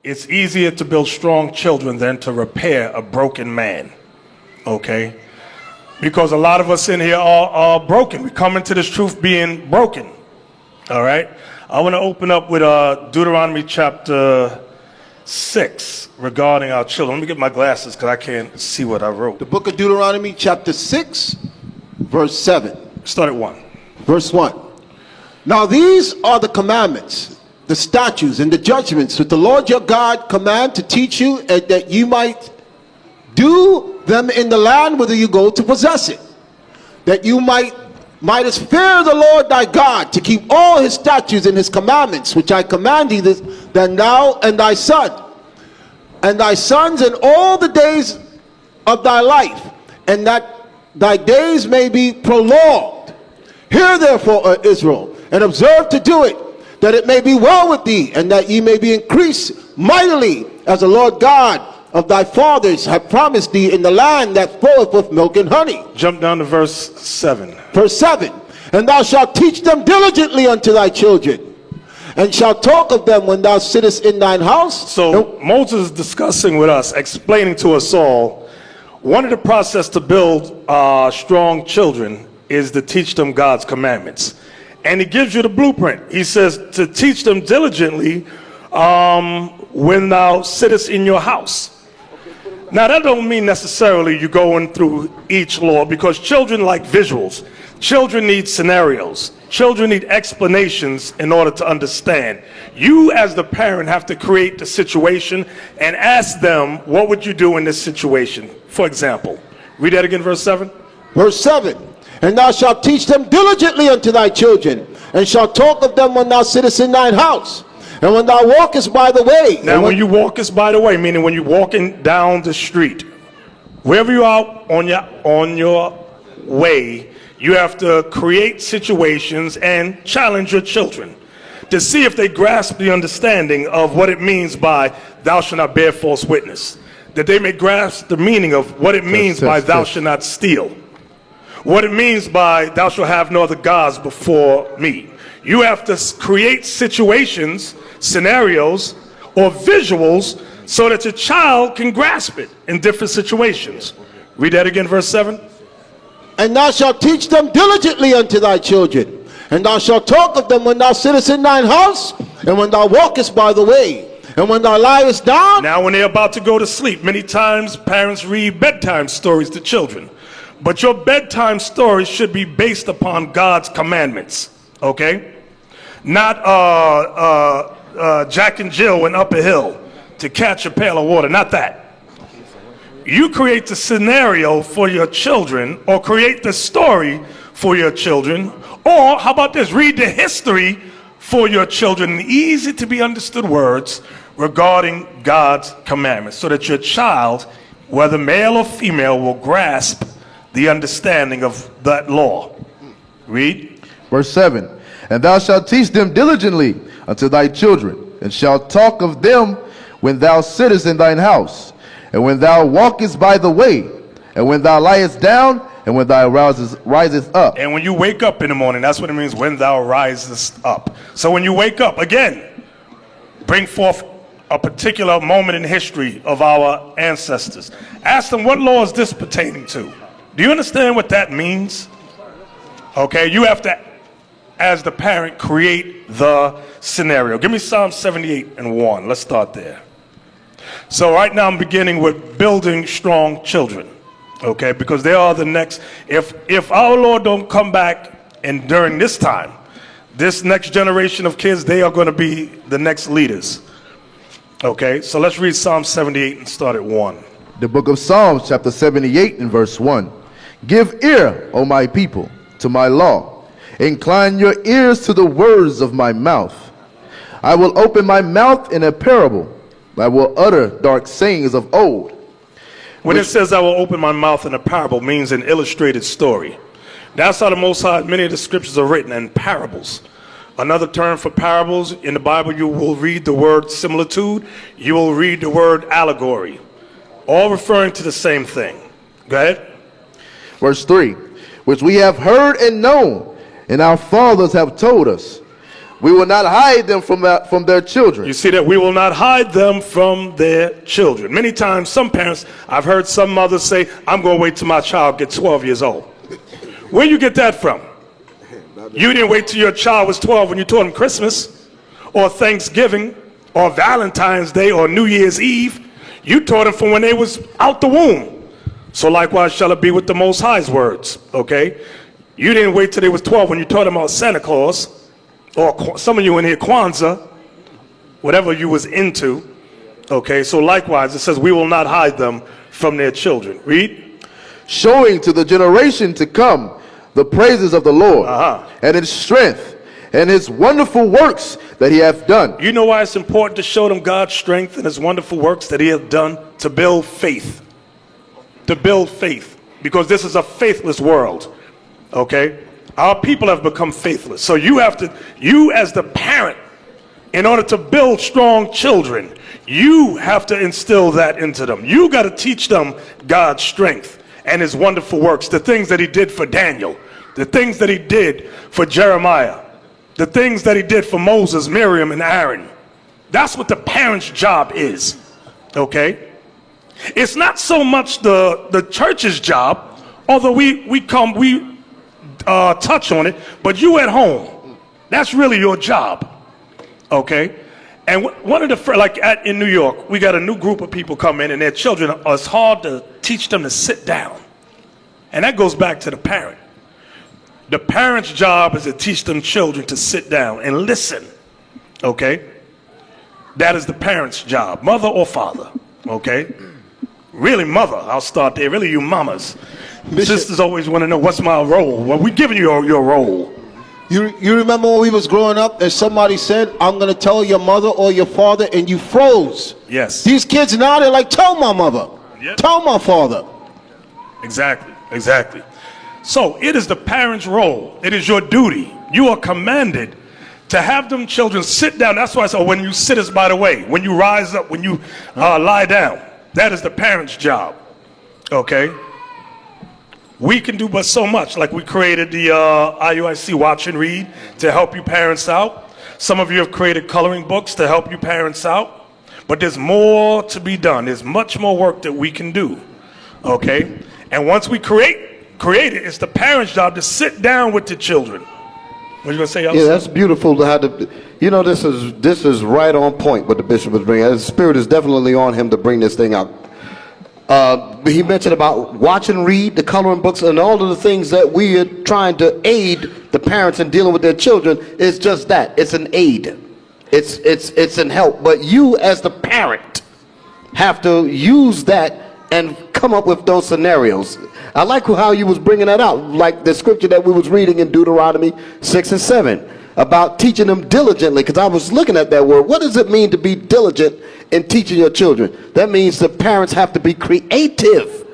It's easier to build strong children than to repair a broken man, okay? Because a lot of us in here are broken. We come into this truth being broken, all right? I want to open up with Deuteronomy chapter 6 regarding our children. Let me get my glasses because I can't see what I wrote. The book of Deuteronomy chapter 6, verse 7. Start at 1. Verse 1. Now these are the commandments, the statutes, and the judgments which the Lord your God command to teach you, and that you might do them in the land whither you go to possess it, that you mightest fear the Lord thy God, to keep all his statutes and his commandments, which I command thee, that thou and thy son, and thy sons, in all the days of thy life, and that thy days may be prolonged. Hear therefore, O Israel, and observe to do it, that it may be well with thee, and that ye may be increased mightily, as the Lord God of thy fathers have promised thee, in the land that floweth with milk and honey. Jump down to verse 7. Verse 7. And thou shalt teach them diligently unto thy children, and shalt talk of them when thou sittest in thine house. So Moses is discussing with us, explaining to us all, one of the process to build strong children is to teach them God's commandments. And he gives you the blueprint. He says to teach them diligently when thou sittest in your house. Now that don't mean necessarily you're going through each law, because children like visuals. Children need scenarios. Children need explanations in order to understand. You as the parent have to create the situation and ask them, what would you do in this situation? For example, read that again, verse 7. Verse 7. And thou shalt teach them diligently unto thy children, and shalt talk of them when thou sittest in thine house, and when thou walkest by the way. Now when you walkest by the way, meaning when you're walking down the street, wherever you are on your way, you have to create situations and challenge your children to see if they grasp the understanding of what it means by thou shalt not bear false witness, that they may grasp the meaning of what it means by thou shalt not steal, what it means by thou shalt have no other gods before me. You have to create situations, scenarios, or visuals so that your child can grasp it in different situations. Read that again, verse 7. And thou shalt teach them diligently unto thy children, and thou shalt talk of them when thou sittest in thine house, and when thou walkest by the way, and when thou liest down. Now when they're about to go to sleep, many times parents read bedtime stories to children. But your bedtime stories should be based upon God's commandments, okay? Not Jack and Jill went up a hill to catch a pail of water, not that. You create the scenario for your children, or create the story for your children, or how about this, read the history for your children in easy to be understood words regarding God's commandments, so that your child, whether male or female, will grasp the understanding of that law. Read. Verse 7. And thou shalt teach them diligently unto thy children, and shalt talk of them when thou sittest in thine house, and when thou walkest by the way, and when thou liest down, and when thou risest up. And when you wake up in the morning, that's what it means, when thou risest up. So when you wake up, again, bring forth a particular moment in history of our ancestors. Ask them, what law is this pertaining to? Do you understand what that means? Okay, you have to, as the parent, create the scenario. Give me Psalm 78:1. Let's start there. So right now I'm beginning with building strong children, okay, because they are the next. If our Lord don't come back, and during this time, this next generation of kids, they are going to be the next leaders. Okay, so let's read Psalm 78 and start at 1. The book of Psalms, chapter 78 and verse 1. Give ear, O my people, to my law. Incline your ears to the words of my mouth. I will open my mouth in a parable. I will utter dark sayings of old. When it says I will open my mouth in a parable, means an illustrated story. That's how the Most High, many of the scriptures are written in parables. Another term for parables in the Bible, you will read the word similitude, you will read the word allegory, all referring to the same thing. Go ahead. Verse 3, which we have heard and known, and our fathers have told us, We will not hide them from their children. You see that? We will not hide them from their children. Many times, some parents, I've heard some mothers say, I'm going to wait till my child gets 12 years old. Where you get that from? You didn't wait till your child was 12 when you taught him Christmas or Thanksgiving or Valentine's Day or New Year's Eve. You taught them from when they was out the womb. So likewise shall it be with the Most High's words, okay? You didn't wait till they was 12 when you taught them about Santa Claus. Or some of you in here, Kwanzaa, whatever you was into, okay? So likewise, it says, we will not hide them from their children. Read. Showing to the generation to come the praises of the Lord and his strength and his wonderful works that he hath done. You know why it's important to show them God's strength and his wonderful works that he hath done? To build faith. To build faith. Because this is a faithless world, okay? Our people have become faithless. So you have to, you as the parent, in order to build strong children, you have to instill that into them. You got to teach them God's strength and his wonderful works, the things that he did for Daniel, the things that he did for Jeremiah, the things that he did for Moses, Miriam, and Aaron. That's what the parent's job is, okay? It's not so much the church's job, although we touch on it, but you at home, that's really your job, okay? And one of the, in New York, we got a new group of people come in and their children, it's hard to teach them to sit down. And that goes back to the parent. The parent's job is to teach them children to sit down and listen, okay? That is the parent's job, mother or father, okay? Really mother, I'll start there, really you mamas. Sisters always want to know, what's my role? Well, we're giving you your role. You remember when we was growing up and somebody said, I'm going to tell your mother or your father, and you froze. Yes. These kids now, they're like, tell my mother. Yep. Tell my father. Exactly, exactly. So it is the parent's role. It is your duty. You are commanded to have them children sit down. That's why I said, when you sit is by the way. When you rise up, when you lie down. That is the parent's job, okay? We can do but so much. Like we created the IUIC Watch and Read to help you parents out. Some of you have created coloring books to help you parents out. But there's more to be done. There's much more work that we can do, okay? And once we create it, it's the parent's job to sit down with the children. What are you going to say, Elsie? Yeah, that's beautiful to have the, you know, this is right on point what the bishop was bringing. The spirit is definitely on him to bring this thing out. He mentioned about watch and read, the coloring books, and all of the things that we are trying to aid the parents in dealing with their children. It's just that. It's an aid. It's an help. But you as the parent have to use that and come up with those scenarios. I like how you was bringing that out, like the scripture that we was reading in Deuteronomy 6 and 7 about teaching them diligently, because I was looking at that word. What does it mean to be diligent in teaching your children? That means the parents have to be creative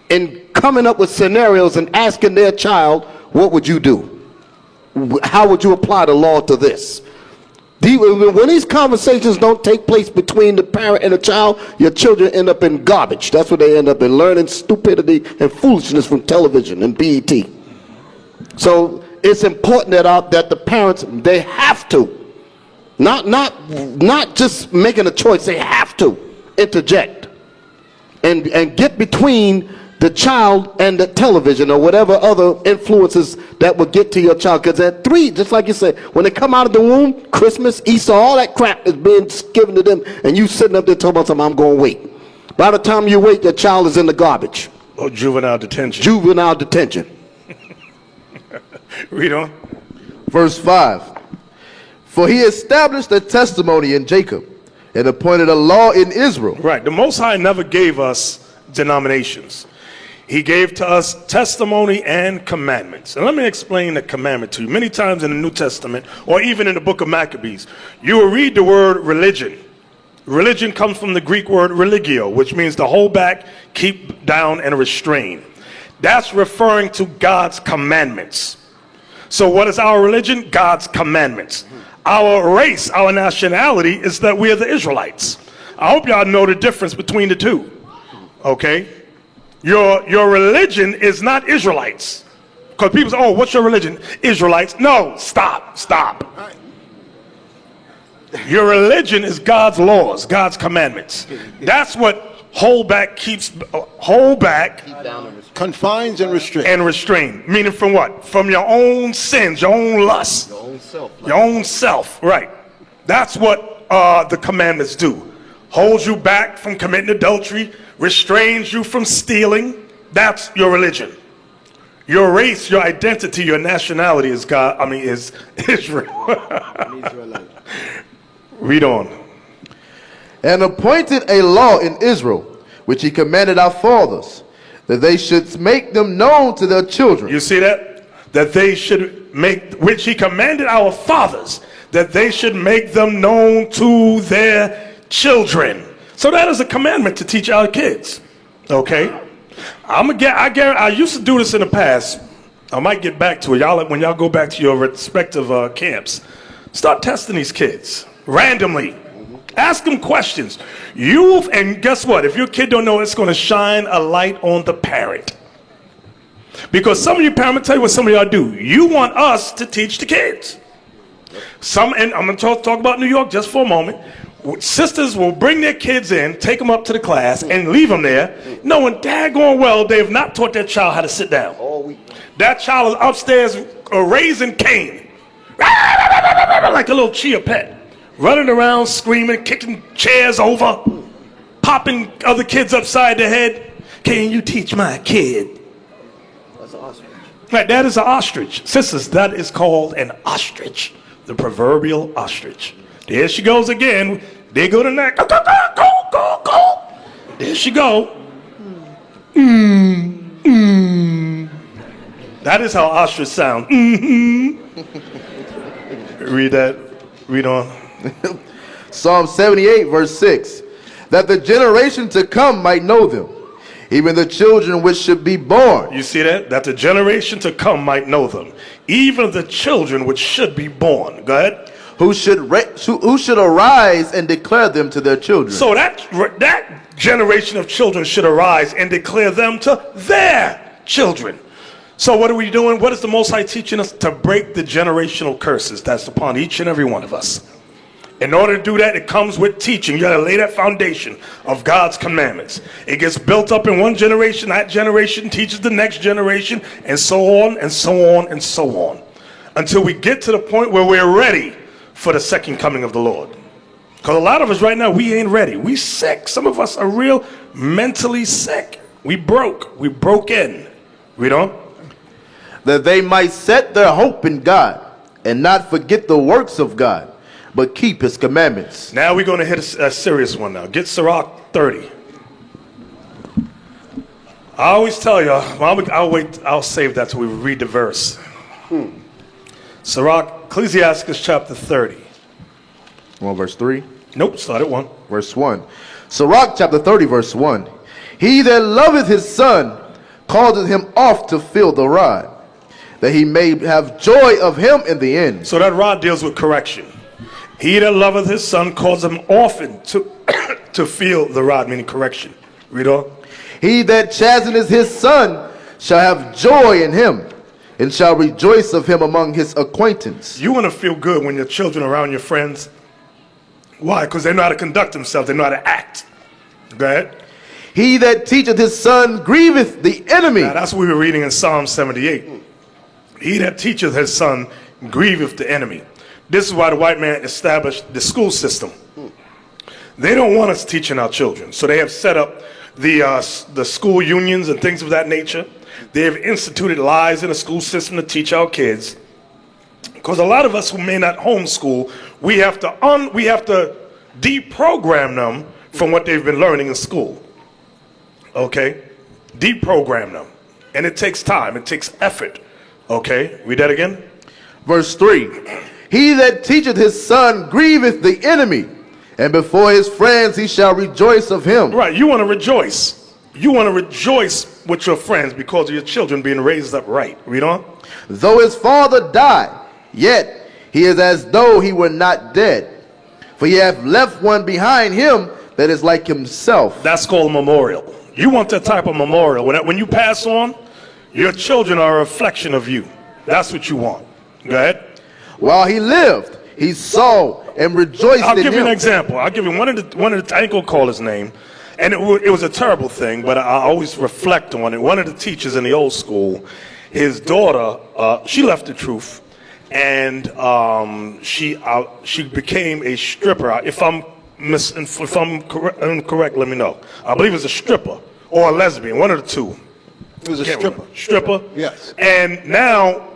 in coming up with scenarios and asking their child, what would you do? How would you apply the law to this? When these conversations don't take place between the parent and the child, your children end up in garbage. That's what they end up in, learning stupidity and foolishness from television and BET. So it's important that the parents, they have to, not just making a choice, they have to interject and get between the child and the television or whatever other influences that will get to your child. Because at 3, just like you said, when they come out of the womb, Christmas, Easter, all that crap is being given to them, and you sitting up there talking about something, I'm going to wait. By the time you wait, your child is in the garbage. Oh, juvenile detention. Juvenile detention. Read on. Verse 5. For he established a testimony in Jacob and appointed a law in Israel. Right. The Most High never gave us denominations. He gave to us testimony and commandments. And let me explain the commandment to you. Many times in the New Testament, or even in the book of Maccabees, you will read the word religion. Religion comes from the Greek word religio, which means to hold back, keep down, and restrain. That's referring to God's commandments. So what is our religion? God's commandments. Our race, our nationality is that we are the Israelites. I hope y'all know the difference between the two. Okay? Your religion is not Israelites. Because people say, oh, what's your religion? Israelites. No, stop. Your religion is God's laws, God's commandments. That's what hold back, Confines and restraints. and restrain. Meaning from what? From your own sins, your own lusts. Your own self, right. That's what the commandments do. Holds you back from committing adultery, restrains you from stealing. That's your religion. Your race, your identity, your nationality is is Israel. Read on. And appointed a law in Israel, which he commanded our fathers, that they should make them known to their children. You see that? That they should make, which he commanded our fathers, that they should make them known to their children. So that is a commandment to teach our kids. Okay? I used to do this in the past. I might get back to it. When y'all go back to your respective camps, start testing these kids randomly. Ask them questions. And guess what? If your kid don't know, it's going to shine a light on the parent. Because some of you parents, tell you what some of y'all do. You want us to teach the kids. And I'm going to talk about New York just for a moment. Sisters will bring their kids in, take them up to the class, and leave them there, knowing daggone well they have not taught their child how to sit down. That child is upstairs raising Cain. Like a little chia pet. Running around, screaming, kicking chairs over, popping other kids upside the head. Can you teach my kid? That's an ostrich. Right, that is an ostrich. Sisters, that is called an ostrich. The proverbial ostrich. There she goes again. There go the neck. Go, go, go, go, go. There she go. That is how ostrich sound. Read that. Read on. Psalm 78, verse 6. That the generation to come might know them, even the children which should be born. You see that? That the generation to come might know them, even the children which should be born. Go ahead. Who should arise and declare them to their children. So that generation of children should arise and declare them to their children. So what are we doing? What is the Most High teaching us? To break the generational curses that's upon each and every one of us. In order to do that, it comes with teaching. You got to lay that foundation of God's commandments. It gets built up in one generation. That generation teaches the next generation, and so on and so on and so on, until we get to the point where we're ready for the second coming of the Lord. Because a lot of us right now, we ain't ready. We sick. Some of us are real mentally sick. We broke in. We don't. That they might set their hope in God and not forget the works of God, but keep his commandments. Now we're going to hit a serious one now. Get Sirach 30. I always tell you, I'll save that till we read the verse. Sirach, Ecclesiastes chapter 30. Well, verse 3? Nope, start at 1. Verse 1. Sirach chapter 30, verse 1. He that loveth his son causeth him oft to feel the rod, that he may have joy of him in the end. So that rod deals with correction. He that loveth his son causeth him often to feel the rod, meaning correction. Read on. He that chasteneth his son shall have joy in him, and shall rejoice of him among his acquaintance. You want to feel good when your children are around your friends. Why? Because they know how to conduct themselves. They know how to act. Go ahead. He that teacheth his son grieveth the enemy. Now, that's what we were reading in Psalm 78. He that teacheth his son grieveth the enemy. This is why the white man established the school system. They don't want us teaching our children. So they have set up the school unions and things of that nature. They have instituted lies in the school system to teach our kids. Because a lot of us who may not homeschool, we have to deprogram them from what they've been learning in school. Okay? Deprogram them. And it takes time. It takes effort. Okay? Read that again. Verse 3. He that teacheth his son grieveth the enemy, and before his friends he shall rejoice of him. Right, you want to rejoice. You want to rejoice with your friends because of your children being raised up right. Read on. Though his father die, yet he is as though he were not dead. For he hath left one behind him that is like himself. That's called a memorial. You want that type of memorial. When you pass on, your children are a reflection of you. That's what you want. Go ahead. While he lived, he saw and rejoiced I'll in give you him. an example. I'll give you one of the I ain't gonna call his name, and it was a terrible thing, but I always reflect on it. One of the teachers in the old school, his daughter, she left the truth, and she became a stripper. If I'm incorrect, let me know. I believe it's a stripper or a lesbian, one of the two. It was a stripper. Stripper. Yes. And now,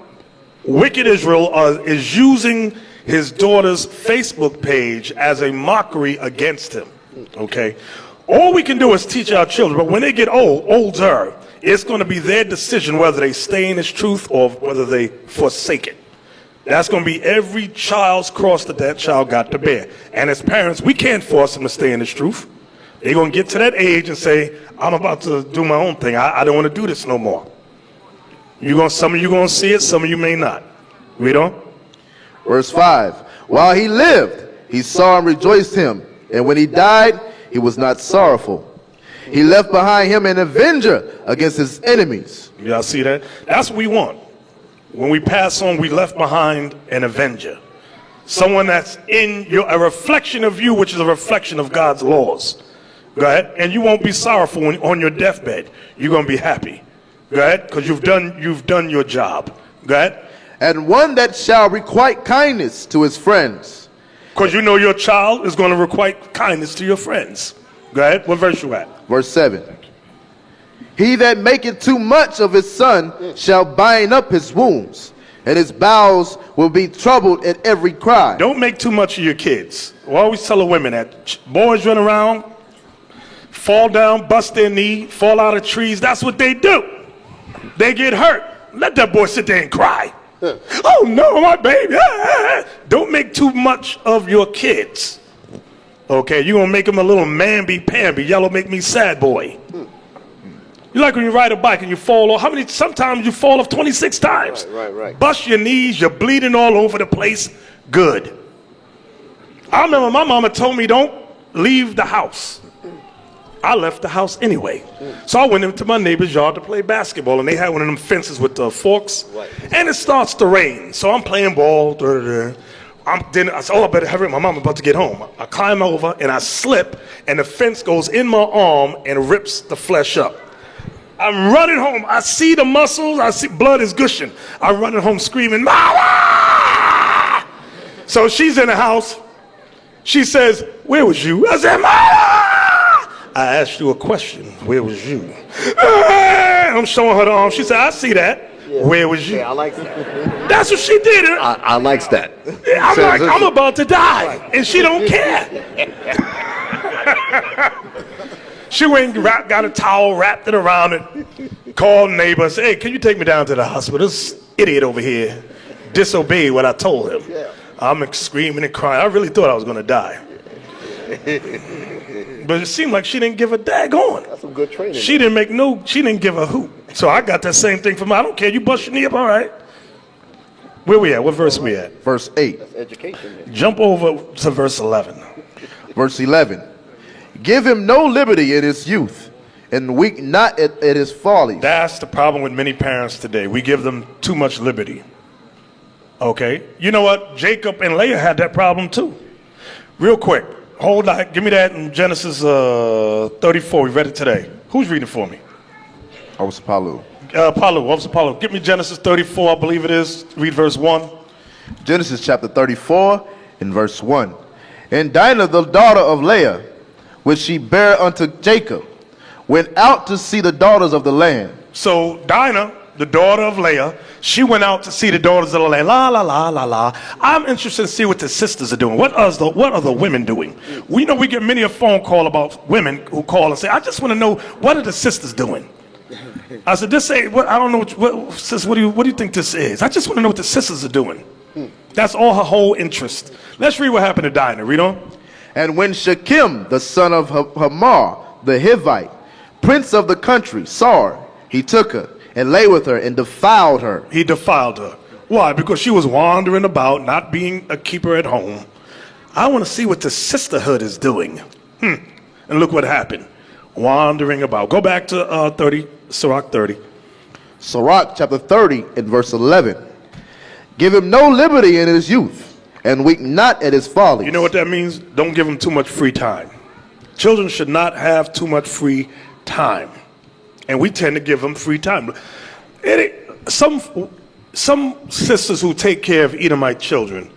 Wicked Israel is using his daughter's Facebook page as a mockery against him. Okay? All we can do is teach our children, but when they get older, it's going to be their decision whether they stay in his truth or whether they forsake it. That's going to be every child's cross that child got to bear. And as parents, we can't force them to stay in his truth. They're going to get to that age and say, I'm about to do my own thing. I don't want to do this no more. Some of you going to see it, some of you may not. Read on. Verse 5. While he lived, he saw and rejoiced him. And when he died, he was not sorrowful. He left behind him an avenger against his enemies. Y'all see that? That's what we want. When we pass on, we left behind an avenger. Someone that's a reflection of you, which is a reflection of God's laws. Go ahead. And you won't be sorrowful on your deathbed. You're going to be happy. Go ahead. Because you've done your job. Go ahead. And one that shall requite kindness to his friends. Because you know your child is going to requite kindness to your friends. Go ahead. What verse you at? Verse 7. He that maketh too much of his son shall bind up his wounds, and his bowels will be troubled at every cry. Don't make too much of your kids. We always tell the women that boys run around, fall down, bust their knee, fall out of trees. That's what they do. They get hurt. Let that boy sit there and cry. Oh no, my baby. Don't make too much of your kids. Okay, you're gonna make them a little mamby-pamby, yellow make me sad boy. You like when you ride a bike and you fall off. Sometimes you fall off 26 times. Right. Bust your knees, you're bleeding all over the place. Good. I remember my mama told me don't leave the house. I left the house anyway. So I went into my neighbor's yard to play basketball, and they had one of them fences with the forks. Right. And it starts to rain. So I'm playing ball. I said, I better hurry up. My mama's about to get home. I climb over, and I slip, and the fence goes in my arm and rips the flesh up. I'm running home. I see the muscles. I see blood is gushing. I'm running home screaming, Mama! So she's in the house. She says, where was you? I said, Mama! I asked you a question. Where was you? I'm showing her the arm. She said, I see that. Yeah. Where was you? Yeah, I like that. That's what she did. I likes that. I'm like, I'm about to die. And she don't care. She went and got a towel, wrapped it around it, called neighbors, hey, can you take me down to the hospital? This idiot over here disobeyed what I told him. Yeah. I'm screaming and crying. I really thought I was going to die. But it seemed like she didn't give a daggone. That's some good training. She didn't give a hoot. So I got that same thing from her. I don't care. You bust your knee up, all right. Where we at? What verse we at? Verse 8. That's education. Jump over to verse 11. Verse 11. Give him no liberty in his youth, and weak not at his folly. That's the problem with many parents today. We give them too much liberty. Okay? You know what? Jacob and Leah had that problem too. Real quick. Hold on. Give me that in Genesis 34. We read it today. Who's reading for me? Officer Palu. Officer Palu. Give me Genesis 34, I believe it is. Read verse 1. Genesis chapter 34 and verse 1. And Dinah, the daughter of Leah, which she bare unto Jacob, went out to see the daughters of the land. So Dinah, the daughter of Leah, she went out to see the daughters of the land. La, la, la, la, la. I'm interested to see what the sisters are doing. What are the women doing? We know we get many a phone call about women who call and say, I just want to know, what are the sisters doing? I said, I don't know, sis, what do you think this is? I just want to know what the sisters are doing. That's all her whole interest. Let's read what happened to Dinah. Read on. And when Shechem, the son of Hamor, the Hivite, prince of the country, saw her, he took her and lay with her and defiled her. He defiled her. Why? Because she was wandering about, not being a keeper at home. I want to see what the sisterhood is doing. And look what happened. Wandering about. Go back to 30, Sirach 30. Sirach chapter 30 and verse 11. Give him no liberty in his youth, and wink not at his follies. You know what that means? Don't give them too much free time. Children should not have too much free time. And we tend to give them free time. Some sisters who take care of Edomite children,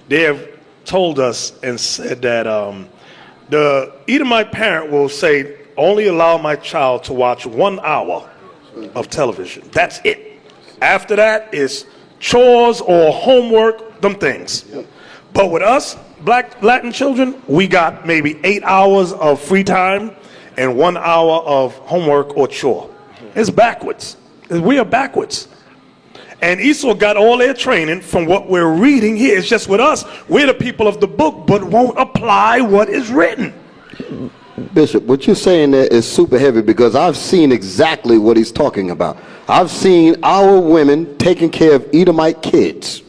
they have told us and said that the Edomite parent will say, only allow my child to watch 1 hour of television. That's it. After that is chores or homework, them things. But with us, black Latin children, we got maybe 8 hours of free time and 1 hour of homework or chore. It's backwards. We are backwards. And Esau got all their training from what we're reading here. It's just with us, we're the people of the book, but won't apply what is written. Bishop, what you're saying there is super heavy, because I've seen exactly what he's talking about. I've seen our women taking care of Edomite kids,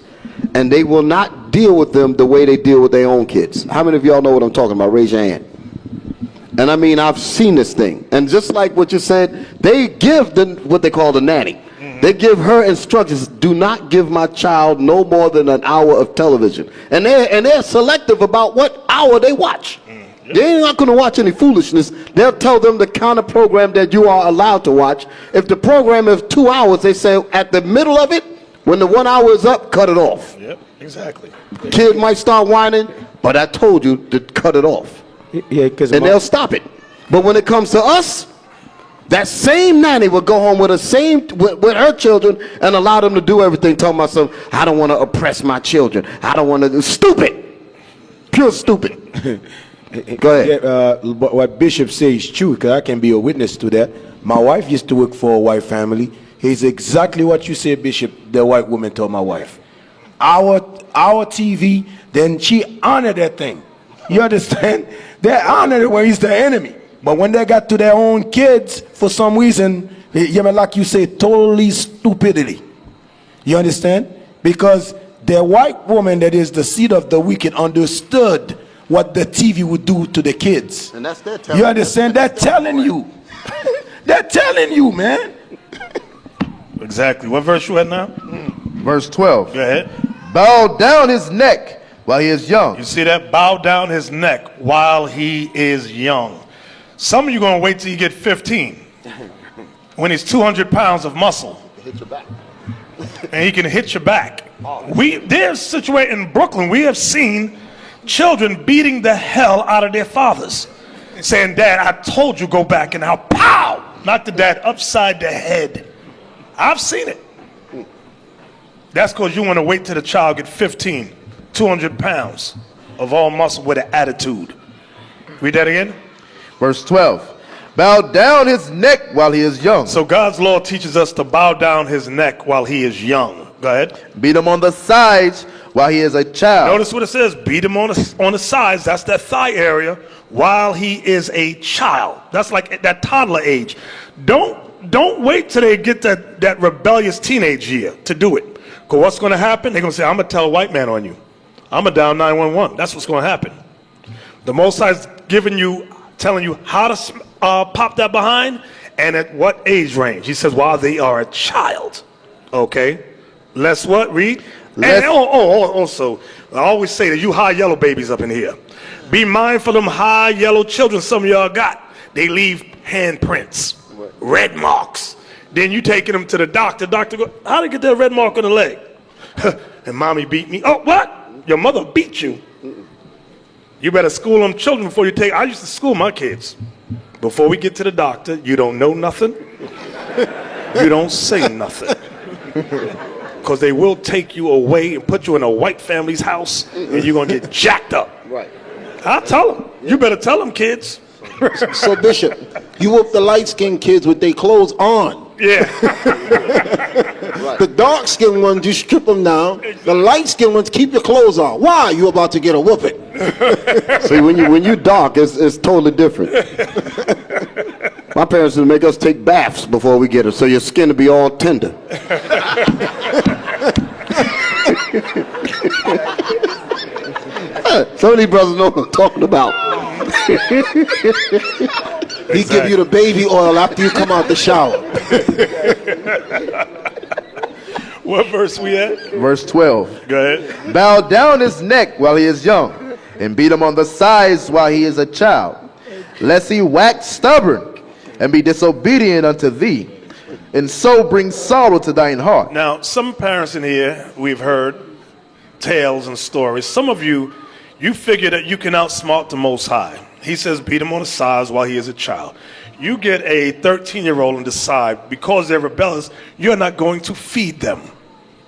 and they will not deal with them the way they deal with their own kids. How many of y'all know what I'm talking about? Raise your hand. And I mean, I've seen this thing. And just like what you said, they give what they call the nanny. They give her instructions. Do not give my child no more than an hour of television. And they're selective about what hour they watch. They're not going to watch any foolishness. They'll tell them the kind of program that you are allowed to watch. If the program is 2 hours, they say at the middle of it, when the 1 hour is up, cut it off. Yep, exactly. Kid might start whining, but I told you to cut it off. Yeah, because And they'll stop it. But when it comes to us, that same nanny will go home with with her children and allow them to do everything. Tell my son, I don't want to oppress my children. I don't want to do stupid. Pure stupid. Go ahead. Yeah, what Bishop says is true, because I can be a witness to that. My wife used to work for a white family. It's exactly what you said, Bishop. The white woman told my wife. Our TV, then she honored that thing. You understand? They honored it when he's the enemy. But when they got to their own kids, for some reason, like you say, totally stupidity. You understand? Because the white woman that is the seed of the wicked understood what the TV would do to the kids. And that's their You understand? They're telling you. They're telling you, man. Exactly. What verse you at now? Verse 12. Go ahead. Bow down his neck while he is young. You see that? Bow down his neck while he is young. Some of you going to wait till you get 15 when he's 200 pounds of muscle. Hit your back. And he can hit your back. There's a situation in Brooklyn. We have seen children beating the hell out of their fathers, saying, Dad, I told you go back, and I'll pow, knock the dad upside the head. I've seen it. That's because you want to wait till the child get 15, 200 pounds of all muscle with an attitude. Read that again. Verse 12. Bow down his neck while he is young. So God's law teaches us to bow down his neck while he is young. Go ahead. Beat him on the sides while he is a child. Notice what it says. Beat him on the sides. That's that thigh area while he is a child. That's like that toddler age. Don't wait till they get that rebellious teenage year to do it. Because what's going to happen? They're going to say, I'm going to tell a white man on you. I'm going to dial 911. That's what's going to happen. The Most High's telling you how to pop that behind and at what age range. He says, while they are a child. Okay. Let's what? Read. And also, I always say that you high yellow babies up in here. Be mindful of them high yellow children some of y'all got. They leave handprints, red marks. Then you taking them to the doctor. Doctor go, how did you get that red mark on the leg? And mommy beat me. Oh, what? Your mother beat you? You better school them children before you take. I used to school my kids. Before we get to the doctor, you don't know nothing. You don't say nothing. Because they will take you away and put you in a white family's house, and you're going to get jacked up. Right. I'll tell them. You better tell them, kids. So, Bishop, you whoop the light-skinned kids with their clothes on. Yeah. The dark-skinned ones, you strip them down. The light-skinned ones, keep your clothes on. Why? You about to get a whooping. See, when you dark, it's totally different. My parents would make us take baths before we get it, so your skin would be all tender. Some of these brothers know what I'm talking about. He give you the baby oil after you come out the shower. What verse we at? Verse 12. Go ahead. Bow down his neck while he is young, and beat him on the sides while he is a child, lest he wax stubborn and be disobedient unto thee, and so bring sorrow to thine heart. Now, some parents in here, we've heard tales and stories. Some of you, you figure that you can outsmart the Most High. He says beat him on the sides while he is a child. You get a 13-year-old and decide because they're rebellious, you're not going to feed them.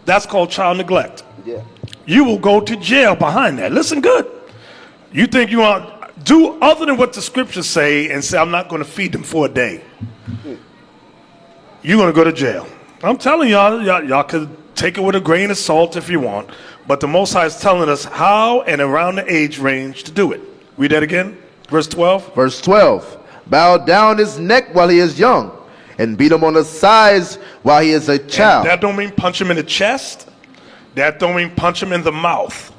That's called child neglect. Yeah. You will go to jail behind that. Listen good. You think you want to do other than what the scriptures say and say, I'm not going to feed them for a day. You're going to go to jail. I'm telling y'all could take it with a grain of salt if you want, but the Most High is telling us how and around the age range to do it. Read that again. Verse 12. Verse 12. Bow down his neck while he is young, and beat him on the sides while he is a child. And that don't mean punch him in the chest. That don't mean punch him in the mouth.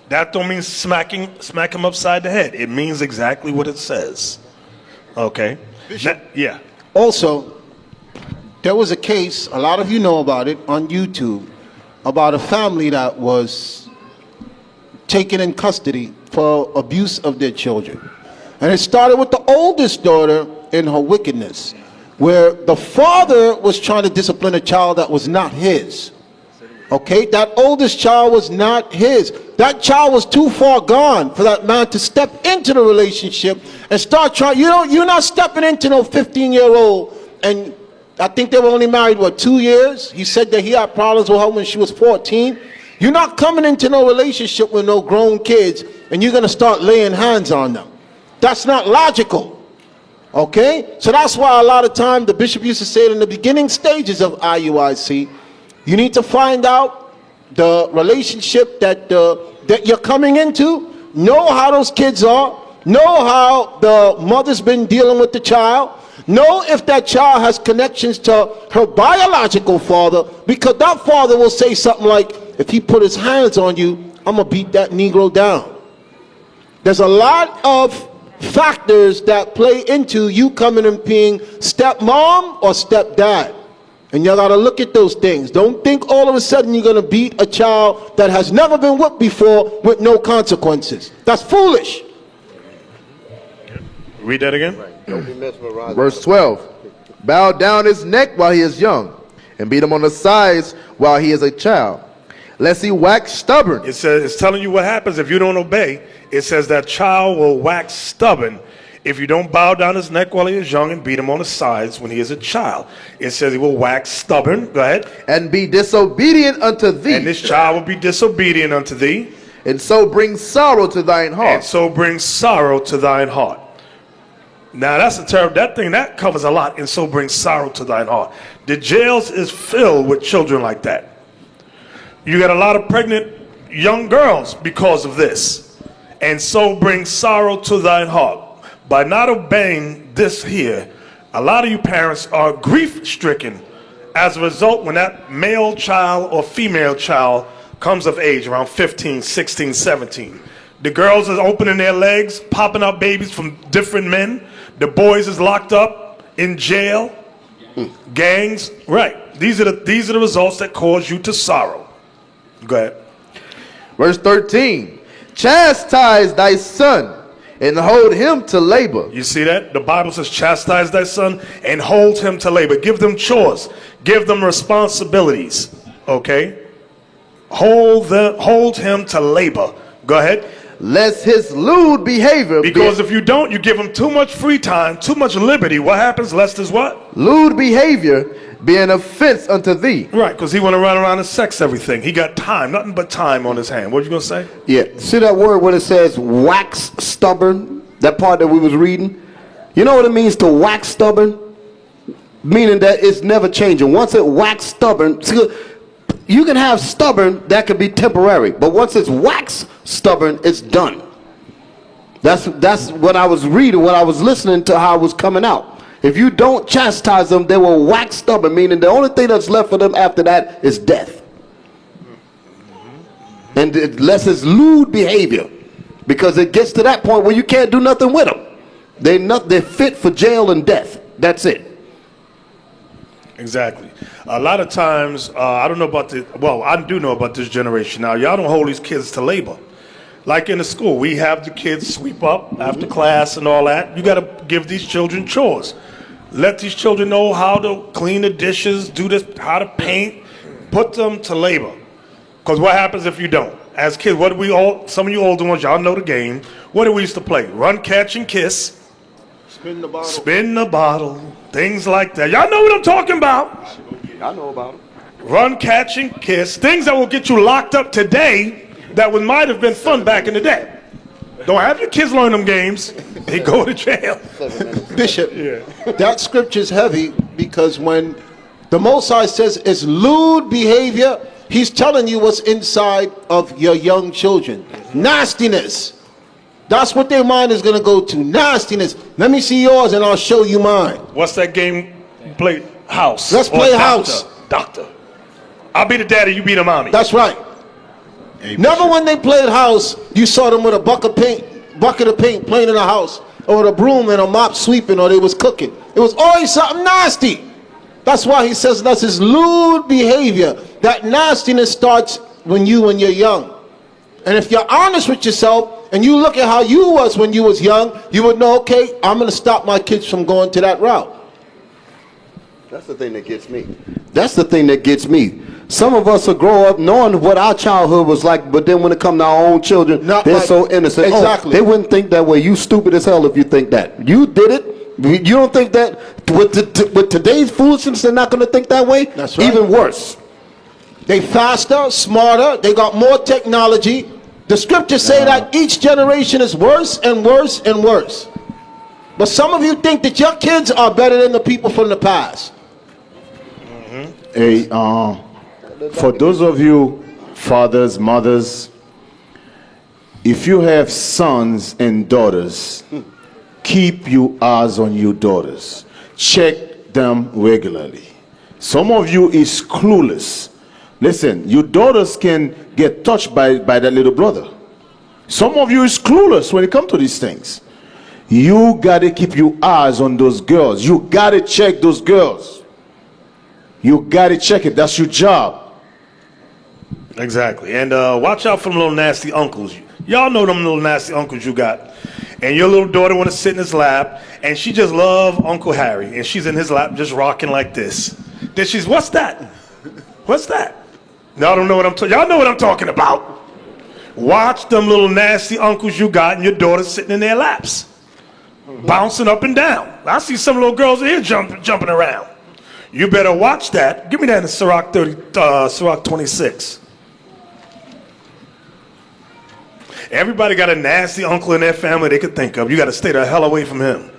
That don't mean smack him upside the head. It means exactly what it says. Okay. Yeah. Also, there was a case, a lot of you know about it, on YouTube, about a family that was taken in custody for abuse of their children. And it started with the oldest daughter in her wickedness, where the father was trying to discipline a child that was not his. Okay, that oldest child was not his. That child was too far gone for that man to step into the relationship and start trying. You're not stepping into no 15-year-old, and I think they were only married, 2 years? He said that he had problems with her when she was 14. You're not coming into no relationship with no grown kids, and you're going to start laying hands on them. That's not logical. Okay? So that's why a lot of time the bishop used to say it in the beginning stages of IUIC, you need to find out the relationship that you're coming into, know how those kids are, know how the mother's been dealing with the child, know if that child has connections to her biological father, because that father will say something like, if he put his hands on you, I'm going to beat that Negro down. There's a lot of factors that play into you coming and being stepmom or stepdad. And you got to look at those things. Don't think all of a sudden you're going to beat a child that has never been whipped before with no consequences. That's foolish. Read that again. Don't be mesmerized. Verse 12. Bow down his neck while he is young, and beat him on the sides while he is a child, lest he wax stubborn. It says, it's telling you what happens if you don't obey. It says that child will wax stubborn if you don't bow down his neck while he is young and beat him on the sides when he is a child. It says he will wax stubborn. Go ahead. And be disobedient unto thee. And this child will be disobedient unto thee. And so bring sorrow to thine heart. And so bring sorrow to thine heart. Now that's a terrible, that thing, that covers a lot. And so bring sorrow to thine heart. The jails is filled with children like that. You got a lot of pregnant young girls because of this. And so bring sorrow to thine heart. By not obeying this here, a lot of you parents are grief-stricken as a result when that male child or female child comes of age around 15, 16, 17. The girls are opening their legs, popping out babies from different men. The boys is locked up in jail, gangs. Right. These are the results that cause you to sorrow. Go ahead. Verse 13. Chastise thy son, and hold him to labor. You see that? The Bible says, chastise thy son and hold him to labor. Give them chores. Give them responsibilities. Okay? Hold him to labor. Go ahead. Lest his lewd behavior Because if you don't, you give him too much free time, too much liberty. What happens? Lest his what? Lewd behavior be an offense unto thee. Right, because he want to run around and sex everything. He got time, nothing but time on his hand. What you going to say? Yeah. See that word when it says wax stubborn? That part that we was reading? You know what it means to wax stubborn? Meaning that it's never changing. Once it wax stubborn, see, you can have stubborn that could be temporary, but once it's wax stubborn, it's done. That's what I was reading, what I was listening to, how it was coming out. If you don't chastise them, they will wax stubborn, meaning the only thing that's left for them after that is death. And unless it's lewd behavior, because it gets to that point where you can't do nothing with them. They're fit for jail and death. That's it. Exactly. A lot of times, I don't know about I do know about this generation now. Y'all don't hold these kids to labor. Like in the school, we have the kids sweep up after class and all that. You got to give these children chores. Let these children know how to clean the dishes, do this, how to paint. Put them to labor. Because what happens if you don't? As kids, what do we all, some of you older ones, y'all know the game. What do we used to play? Run, catch, and kiss. Spin the bottle. Spin the bottle. Things like that. Y'all know what I'm talking about. I know about it. Run, catch, and kiss. Things that will get you locked up today that might have been fun back in the day. Don't have your kids learn them games. They go to jail. Bishop, that scripture's heavy because when the Most High says it's lewd behavior, he's telling you what's inside of your young children. Nastiness. That's what their mind is going to go to. Nastiness. Let me see yours and I'll show you mine. What's that game you play? House. Let's Or play doctor. house. Doctor. I'll be the daddy, you be the mommy. That's right. Never when they played house, you saw them with a bucket of paint playing in the house, or with a broom and a mop sweeping, or they was cooking. It was always something nasty. That's why he says that's his lewd behavior. That nastiness starts when you're young. And if you're honest with yourself and you look at how you was when you was young, you would know, okay, I'm going to stop my kids from going to that route. That's the thing that gets me. That's the thing that gets me. Some of us will grow up knowing what our childhood was like, but then when it comes to our own children, they're so innocent. Exactly. Oh, they wouldn't think that way. You stupid as hell if you think that. You did it. You don't think that with today's foolishness, they're not going to think that way? That's right. Even worse. They faster, smarter, they got more technology. The scriptures say that each generation is worse and worse and worse. But some of you think that your kids are better than the people from the past. Hey, for those of you fathers, mothers, if you have sons and daughters, keep your eyes on your daughters. Check them regularly. Some of you is clueless. Listen, your daughters can get touched by that little brother. Some of you is clueless when it comes to these things. You gotta keep your eyes on those girls. You gotta check those girls. You gotta check it. That's your job. Exactly. And watch out for them little nasty uncles. Y'all know them little nasty uncles you got. And your little daughter want to sit in his lap, and she just love Uncle Harry, and she's in his lap just rocking like this. Then she's, what's that? What's that? Y'all don't know what I'm talking. Y'all know what I'm talking about. Watch them little nasty uncles you got, and your daughter sitting in their laps, bouncing up and down. I see some little girls in here jumping around. You better watch that. Give me that in Sirach 26. Everybody got a nasty uncle in their family they could think of. You got to stay the hell away from him.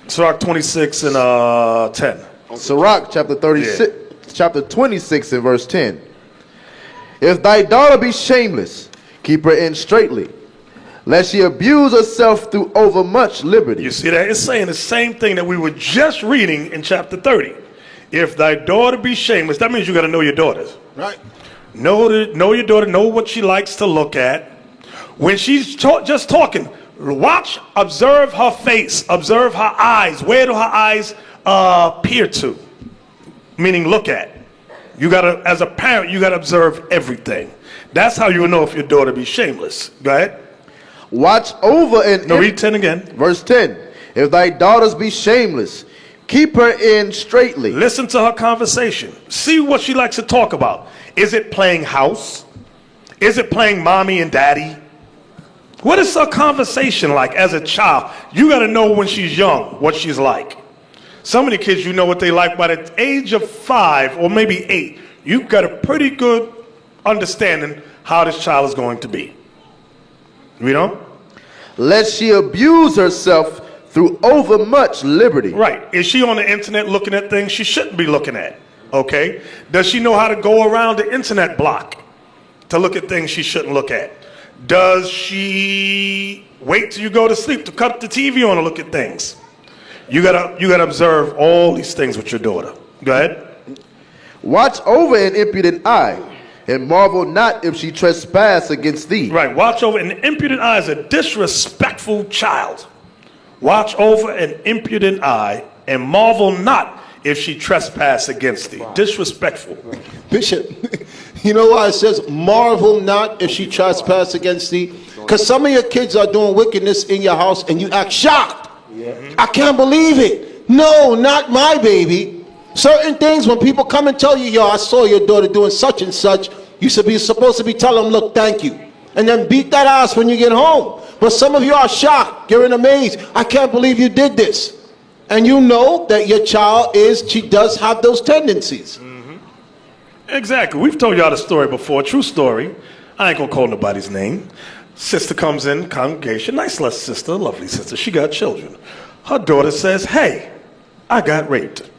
Sirach 26 and 10. Sirach chapter 36, chapter 26 and verse 10. If thy daughter be shameless, keep her in straitly, lest she abuse herself through overmuch liberty. You see that? It's saying the same thing that we were just reading in chapter 30. If thy daughter be shameless, that means you got to know your daughters. Right. Know your daughter, know what she likes to look at. When she's just talking, watch, observe her face, observe her eyes. Where do her eyes peer to? Meaning look at. You gotta, as a parent, you gotta observe everything. That's how you will know if your daughter be shameless. Go ahead. Watch over and Read 10 again. Verse 10. If thy daughters be shameless, keep her in straitly. Listen to her conversation. See what she likes to talk about. Is it playing house? Is it playing mommy and daddy? What is her conversation like as a child? You got to know when she's young what she's like. Some of the kids, you know what they like by the age of 5 or maybe 8. You've got a pretty good understanding how this child is going to be. You know? Lest she abuse herself through overmuch liberty. Right. Is she on the internet looking at things she shouldn't be looking at? Okay. Does she know how to go around the internet block to look at things she shouldn't look at? Does she wait till you go to sleep to cut the TV on and look at things? You gotta observe all these things with your daughter. Go ahead. Watch over an impudent eye, and marvel not if she trespass against thee. Right. Watch over an impudent eye is a disrespectful child. Watch over an impudent eye and marvel not if she trespass against thee. Disrespectful. Bishop, you know why it says, marvel not if she trespass against thee? Because some of your kids are doing wickedness in your house and you act shocked. I can't believe it. No, not my baby. Certain things, when people come and tell you, yo, I saw your daughter doing such and such, you should be supposed to be telling them, look, thank you. And then beat that ass when you get home. But some of you are shocked. You're in amaze. I can't believe you did this. And you know that your child she does have those tendencies. Exactly. We've told y'all the story before. True story. I ain't gonna call nobody's name. Sister comes in, congregation. Nice little sister, lovely sister. She got children. Her daughter says, hey, I got raped.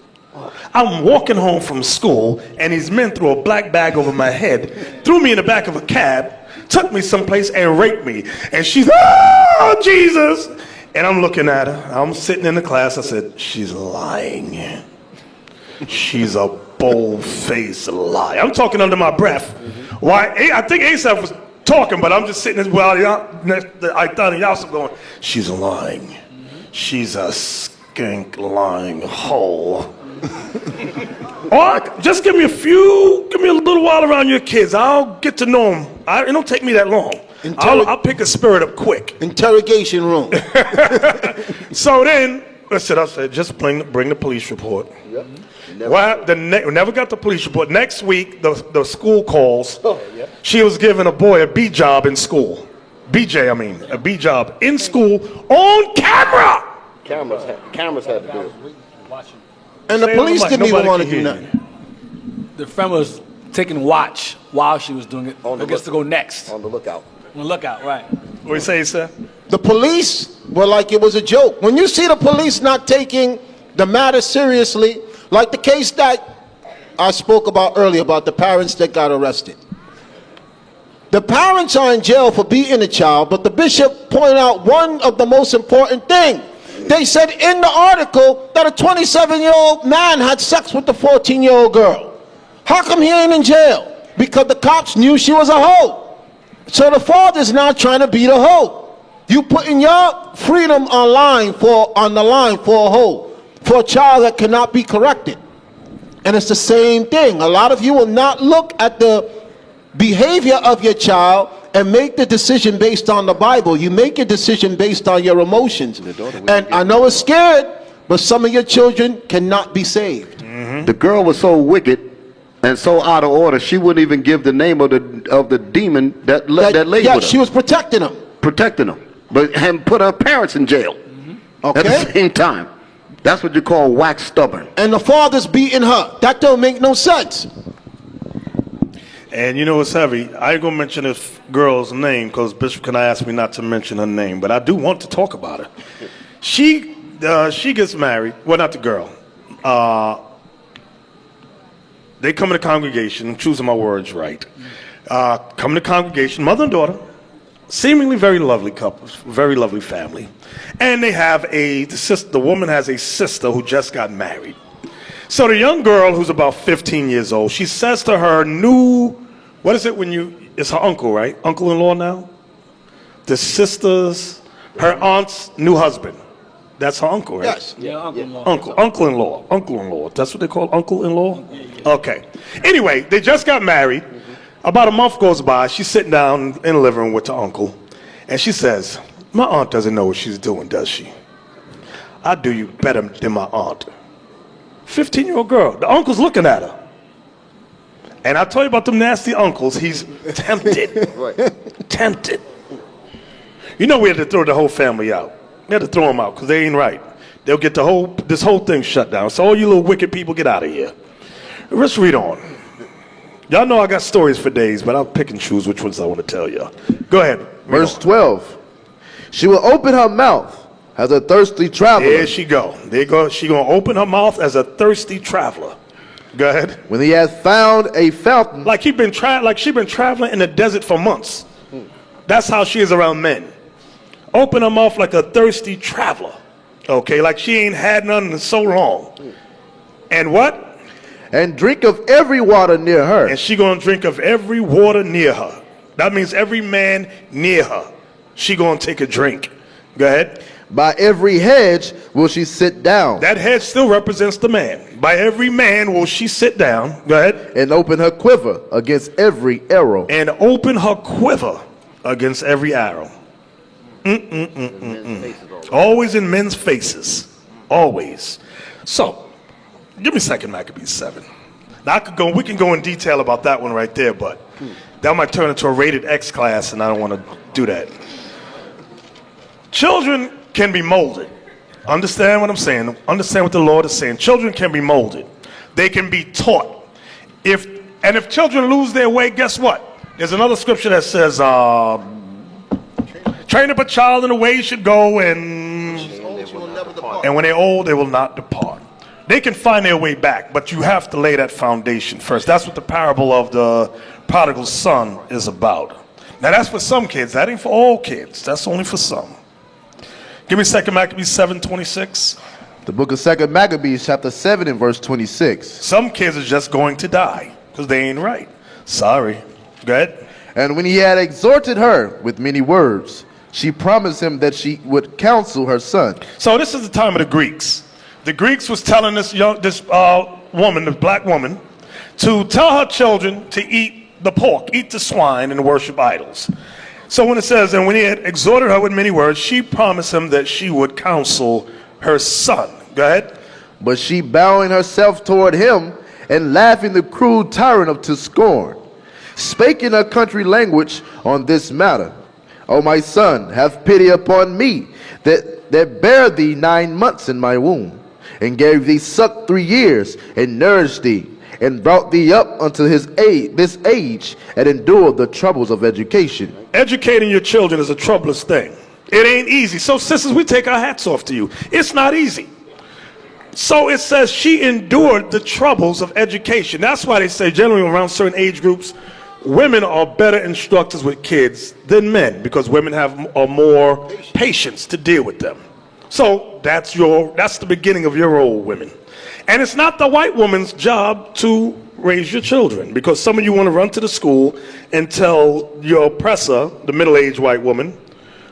I'm walking home from school, and these men threw a black bag over my head, threw me in the back of a cab, took me someplace, and raped me. And she's, oh, Jesus. And I'm looking at her. I'm sitting in the class. I said, she's lying. She's a bold-faced liar. I'm talking under my breath. Why? I think Asaph was talking, but I'm just sitting there while I thought y'all was going, she's lying. She's a skink lying hole. Or just give me a little while around your kids. I'll get to know them. It don't take me that long. I'll pick a spirit up quick. Interrogation room. So then, I said, just bring the police report. Yep. Never got the police report. Next week, the school calls. She was giving a boy a B job in school. A B job in school on camera. Cameras had to do it. And the police didn't even want to do nothing. The friend was taking watch while she was doing it. I guess to go next. On the lookout. On the lookout, right. What do you say, sir? The police were like it was a joke. When you see the police not taking the matter seriously, like the case that I spoke about earlier about the parents that got arrested. The parents are in jail for beating a child, but the bishop pointed out one of the most important things. They said in the article that a 27-year-old man had sex with the 14-year-old girl. How come he ain't in jail? Because the cops knew she was a hoe. So the father's now trying to beat a hoe. You putting your freedom on the line for a hoe, for a child that cannot be corrected. And it's the same thing. A lot of you will not look at the behavior of your child and make the decision based on the Bible. You make a decision based on your emotions. And I know it's scared, but some of your children cannot be saved. The girl was so wicked and so out of order, she wouldn't even give the name of the demon that laid with her. She was protecting him. And put her parents in jail at the same time. That's what you call wax stubborn. And the father's beating her. That don't make no sense. And you know what's heavy? I ain't gonna mention this girl's name because Bishop can ask me not to mention her name, but I do want to talk about her. She gets married. Well, not the girl. They come to the congregation. I'm choosing my words right. Come to the congregation, mother and daughter, seemingly very lovely couple, very lovely family, and they have the woman has a sister who just got married. So the young girl, who's about 15 years old, she says to her it's her uncle, right? Uncle-in-law now? The sister's, her aunt's new husband. That's her uncle, right? Yes. Yeah, uncle-in-law. Uncle-in-law. That's what they call uncle-in-law? Okay. Anyway, they just got married. About a month goes by. She's sitting down in the living room with her uncle. And she says, my aunt doesn't know what she's doing, does she? I do you better than my aunt. 15-year-old girl. The uncle's looking at her. And I tell you about them nasty uncles. He's tempted. Tempted. You know we had to throw the whole family out. We had to throw them out because they ain't right. They'll get this whole thing shut down. So all you little wicked people, get out of here. Let's read on. Y'all know I got stories for days, but I'll pick and choose which ones I want to tell y'all. Go ahead. Verse 12. She will open her mouth as a thirsty traveler. There she go. She gonna open her mouth as a thirsty traveler. Go ahead. When he has found a fountain. Like she been traveling in the desert for months. That's how she is around men. Open her mouth like a thirsty traveler. Okay, like she ain't had none in so long. And what? And drink of every water near her. And she gonna drink of every water near her. That means every man near her, she gonna take a drink. Go ahead. By every hedge will she sit down, That hedge still represents the man. By every man will she sit down. Go ahead. and open her quiver against every arrow. And open her quiver against every arrow. Always in men's faces. Always. So, give me 2 Maccabees 7. Now we can go in detail about that one right there, but that might turn into a rated X class, and I don't want to do that. Children can be molded. Understand what I'm saying? Understand what the Lord is saying. Children can be molded. They can be taught. If children lose their way, guess what? There's another scripture that says, train up a child in the way he should go, and when they're old, they will not depart. They can find their way back, but you have to lay that foundation first. That's what the parable of the prodigal son is about. Now, that's for some kids. That ain't for all kids. That's only for some. Give me 2 Maccabees 7:26. The book of 2 Maccabees, chapter 7, and verse 26. Some kids are just going to die because they ain't right. Sorry. Go ahead. And when he had exhorted her with many words, she promised him that she would counsel her son. So this is the time of the Greeks. The Greeks was telling this woman, the black woman, to tell her children to eat the pork, eat the swine, and worship idols. So when it says, and when he had exhorted her with many words, she promised him that she would counsel her son. Go ahead. But she, bowing herself toward him and laughing the cruel tyrant up to scorn, spake in her country language on this matter. O my son, have pity upon me, that bare thee 9 months in my womb, and gave thee suck 3 years, and nourished thee, and brought thee up unto this age, and endured the troubles of education. Educating your children is a troublous thing. It ain't easy. So sisters, we take our hats off to you. It's not easy. So it says she endured the troubles of education. That's why they say generally around certain age groups, women are better instructors with kids than men, because women have more patience to deal with them. So that's the beginning of your role, women. And it's not the white woman's job to raise your children, because some of you want to run to the school and tell your oppressor, the middle-aged white woman,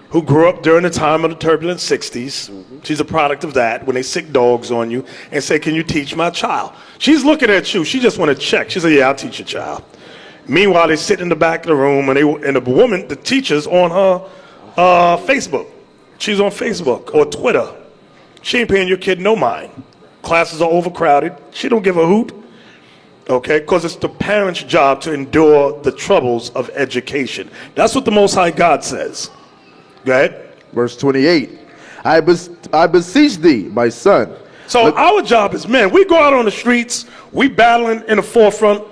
who grew up during the time of the turbulent 60s, she's a product of that, when they sick dogs on you, and say, can you teach my child? She's looking at you, she just want to check. She said, yeah, I'll teach your child. Meanwhile, they sit in the back of the room, and the woman, the teacher's on her Facebook. She's on Facebook or Twitter. She ain't paying your kid no mind. Classes are overcrowded. She don't give a hoot. Okay, because it's the parent's job to endure the troubles of education. That's what the Most High God says. Go ahead. Verse 28. I beseech thee, my son. So our job as men, we go out on the streets, we battling in the forefront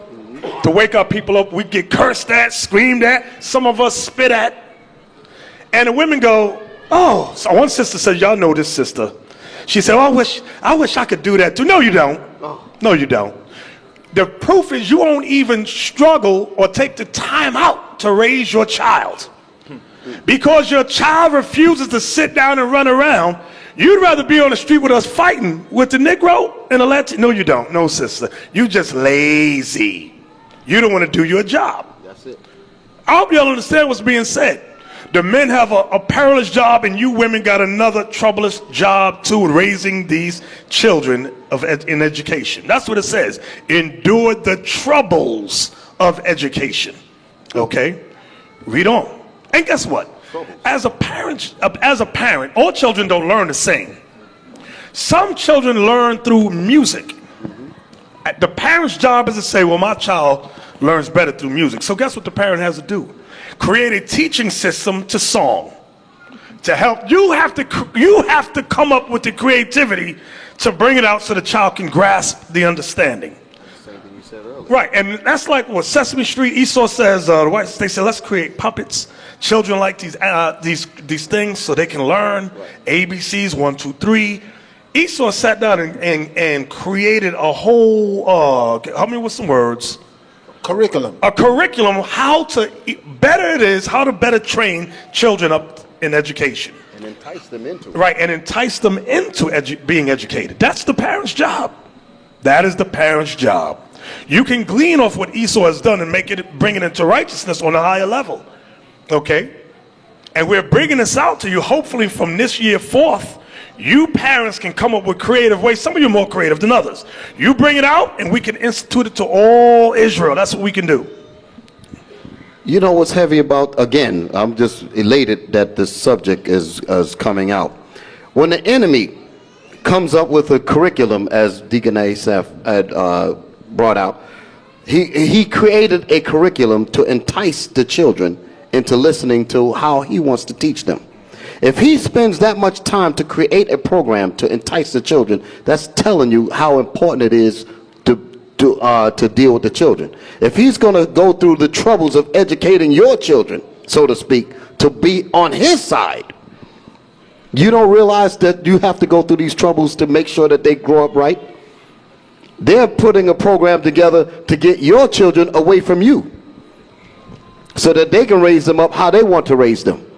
to wake our people up. We get cursed at, screamed at, some of us spit at. And the women go, oh, so one sister said, y'all know this sister. She said, oh, I wish I could do that too. No, you don't. No, you don't. The proof is you won't even struggle or take the time out to raise your child. Because your child refuses to sit down and run around, you'd rather be on the street with us fighting with the Negro and the Latin. No, you don't. No, sister. You just lazy. You don't want to do your job. That's it. I hope y'all understand what's being said. The men have a perilous job, and you women got another troublous job too, raising these children in education. That's what it says. Endure the troubles of education. Okay? Read on. And guess what? As a parent, all children don't learn to sing. Some children learn through music. The parent's job is to say, well, my child learns better through music. So guess what the parent has to do? Create a teaching system to song. To help, you have to come up with the creativity to bring it out so the child can grasp the understanding. Same thing you said earlier. Right, and that's like what Sesame Street, Esau says, the whites, they said, let's create puppets. Children like these things so they can learn. Right. ABCs, 1, 2, 3. Esau sat down and created a whole, help me with some words. Curriculum. A curriculum, how to better train children up in education. And entice them into it. Right, and entice them into being educated. That's the parent's job. That is the parent's job. You can glean off what Esau has done and bring it into righteousness on a higher level. Okay? And we're bringing this out to you, hopefully from this year forth, you parents can come up with creative ways. Some of you are more creative than others. You bring it out and we can institute it to all Israel. That's what we can do. You know what's heavy about, again, I'm just elated that this subject is coming out. When the enemy comes up with a curriculum, as Deacon Asaph had brought out, he created a curriculum to entice the children into listening to how he wants to teach them. If he spends that much time to create a program to entice the children, that's telling you how important it is to deal with the children. If he's going to go through the troubles of educating your children, so to speak, to be on his side, you don't realize that you have to go through these troubles to make sure that they grow up right? They're putting a program together to get your children away from you so that they can raise them up how they want to raise them.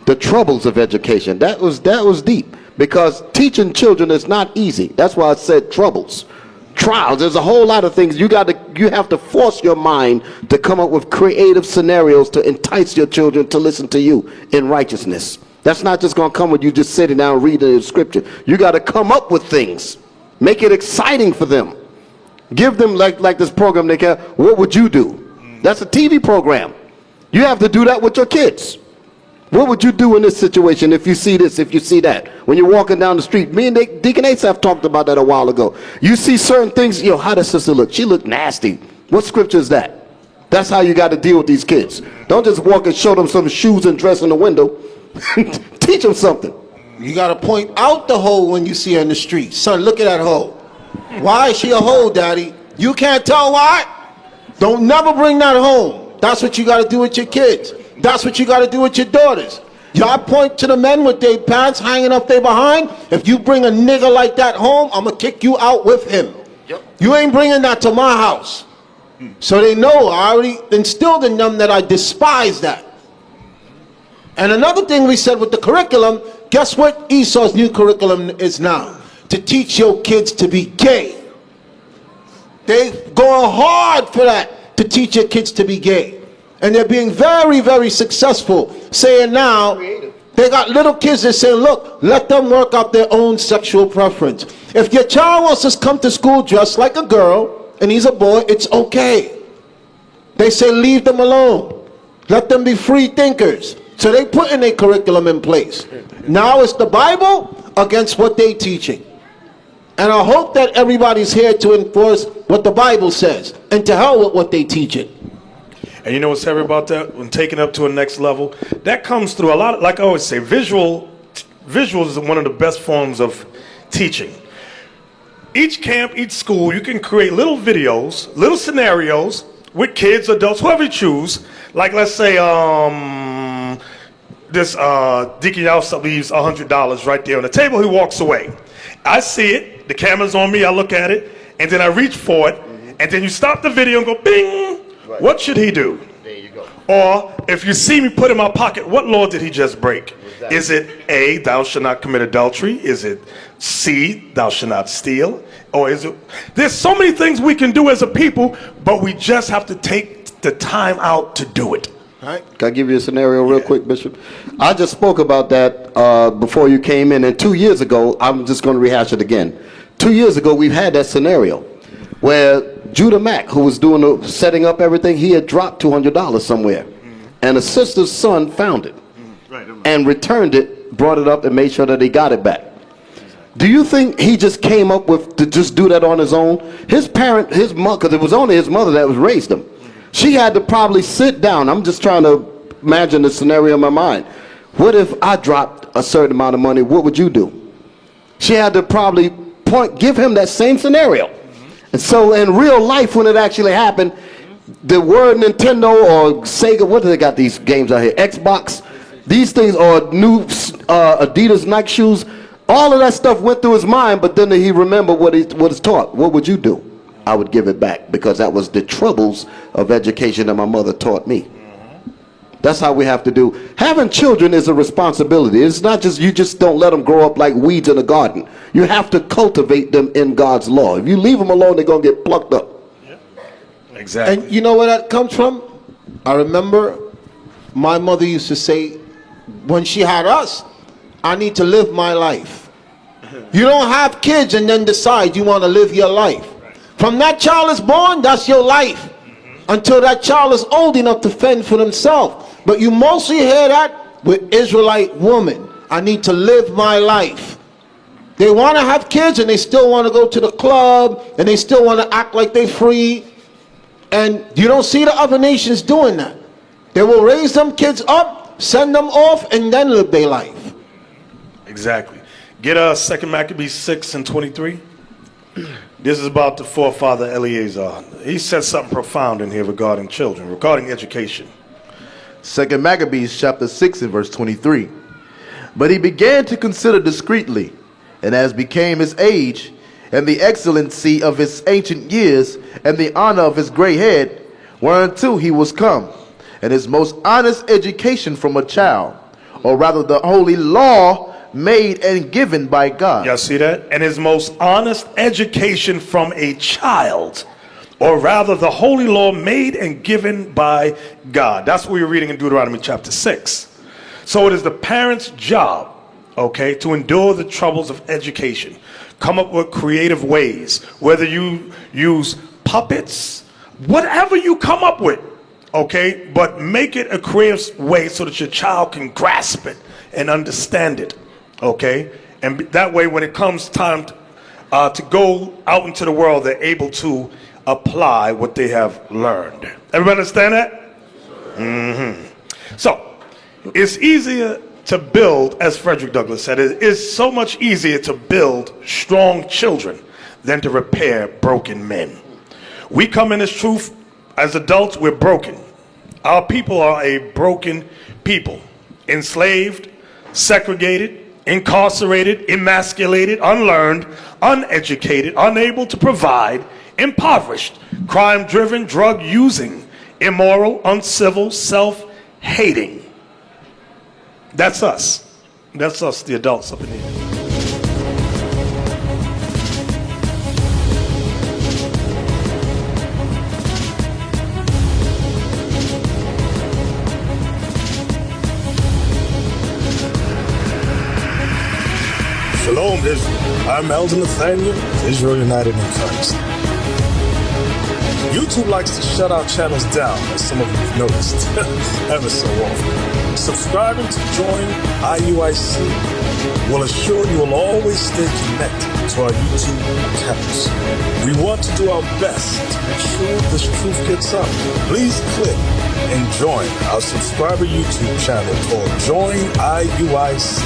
The troubles of education, that was deep, because teaching children is not easy. That's why I said troubles. Trials, there's a whole lot of things. You have to force your mind to come up with creative scenarios to entice your children to listen to you in righteousness. That's not just going to come with you just sitting down reading the scripture. You got to come up with things. Make it exciting for them. Give them, like this program they can, what would you do? That's a TV program. You have to do that with your kids. What would you do in this situation if you see this, if you see that? When you're walking down the street, me and Deacon Asaph talked about that a while ago. You see certain things, how does sister look? She looked nasty. What scripture is that? That's how you got to deal with these kids. Don't just walk and show them some shoes and dress in the window. Teach them something. You got to point out the hoe when you see her in the street. Son, look at that hoe. Why is she a hoe, Daddy? You can't tell why? Don't never bring that home. That's what you got to do with your kids. That's what you got to do with your daughters. Y'all point to the men with their pants hanging up their behind. If you bring a nigga like that home, I'm going to kick you out with him. Yep. You ain't bringing that to my house. So they know, I already instilled in them that I despise that. And another thing we said with the curriculum, guess what Esau's new curriculum is now? To teach your kids to be gay. They going hard for that, to teach your kids to be gay. And they're being very, very successful, saying now, they got little kids that say, look, let them work out their own sexual preference. If your child wants to come to school dressed like a girl, and he's a boy, it's okay. They say leave them alone. Let them be free thinkers. So they putting a curriculum in place. Now it's the Bible against what they teaching. And I hope that everybody's here to enforce what the Bible says, and to hell with what they teaching. And you know what's heavy about that? When taken up to a next level, that comes through a lot of, like I always say, visuals is one of the best forms of teaching. Each camp, each school, you can create little videos, little scenarios with kids, adults, whoever you choose. Like, let's say, this Deacon Yalsa leaves $100 right there on the table. He walks away. I see it. The camera's on me. I look at it. And then I reach for it. And then you stop the video and go, bing. Right. What should he do? There you go. Or if you see me put in my pocket, what law did he just break? Exactly. Is it A, thou shalt not commit adultery? Is it C, thou shalt not steal? Or is it... There's so many things we can do as a people, but we just have to take the time out to do it. All right. Can I give you a scenario real quick, Bishop? I just spoke about that before you came in, and 2 years ago, I'm just going to rehash it again. 2 years ago, we've had that scenario where Judah Mack, who was doing setting up everything, he had dropped $200 somewhere. And a sister's son found it and returned it, brought it up, and made sure that he got it back. Do you think he just came up with to just do that on his own? His parent, his mother, because it was only his mother that was raised him. She had to probably sit down. I'm just trying to imagine the scenario in my mind. What if I dropped a certain amount of money? What would you do? She had to probably give him that same scenario. And so in real life, when it actually happened, the word Nintendo or Sega, what do they got these games out here? Xbox, these things, or new Adidas Nike shoes, all of that stuff went through his mind, but then he remembered what is taught. What would you do? I would give it back, because that was the troubles of education that my mother taught me. That's how we have to do. Having children is a responsibility. It's not just, you just don't let them grow up like weeds in a garden. You have to cultivate them in God's law. If you leave them alone, they're going to get plucked up. Yep. Exactly. And you know where that comes from? I remember my mother used to say, when she had us, I need to live my life. You don't have kids and then decide you want to live your life. From that child is born, that's your life. Until that child is old enough to fend for themselves. But you mostly hear that with Israelite women. I need to live my life. They want to have kids and they still want to go to the club and they still want to act like they're free. And you don't see the other nations doing that. They will raise them kids up, send them off, and then live their life. Exactly. Get 2 Maccabees 6:23. This is about the forefather Eleazar. He said something profound in here regarding children, regarding education. 2 Maccabees chapter 6 and verse 23. But he began to consider discreetly, and as became his age, and the excellency of his ancient years, and the honor of his gray head, whereunto he was come, and his most honest education from a child, or rather the holy law made and given by God. Y'all see that? And his most honest education from a child, or rather the holy law made and given by God. That's what we're reading in Deuteronomy chapter 6. So it is the parent's job, okay, to endure the troubles of education. Come up with creative ways, whether you use puppets, whatever you come up with, okay, but make it a creative way so that your child can grasp it and understand it, okay? And that way when it comes time to go out into the world, they're able to apply what they have learned. Everybody understand that? So, it's easier to build, as Frederick Douglass said, it is so much easier to build strong children than to repair broken men. We come in as truth, as adults, we're broken. Our people are a broken people, enslaved, segregated, incarcerated, emasculated, unlearned, uneducated, unable to provide, impoverished, crime-driven, drug-using, immoral, uncivil, self-hating. That's us. That's us, the adults up in here. Shalom, Israel. I'm Elder Nathanyel, Israel United in Christ. YouTube likes to shut our channels down, as some of you have noticed, ever so often. Subscribing to join IUIC will assure you will always stay connected to our YouTube accounts. We want to do our best to make sure this truth gets out. Please click and join our subscriber YouTube channel called Join IUIC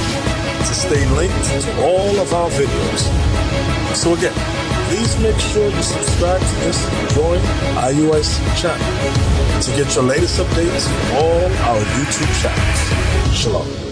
to stay linked to all of our videos. So again, please make sure you subscribe to this Join IUIC channel to get your latest updates from all our YouTube channels. Shalom.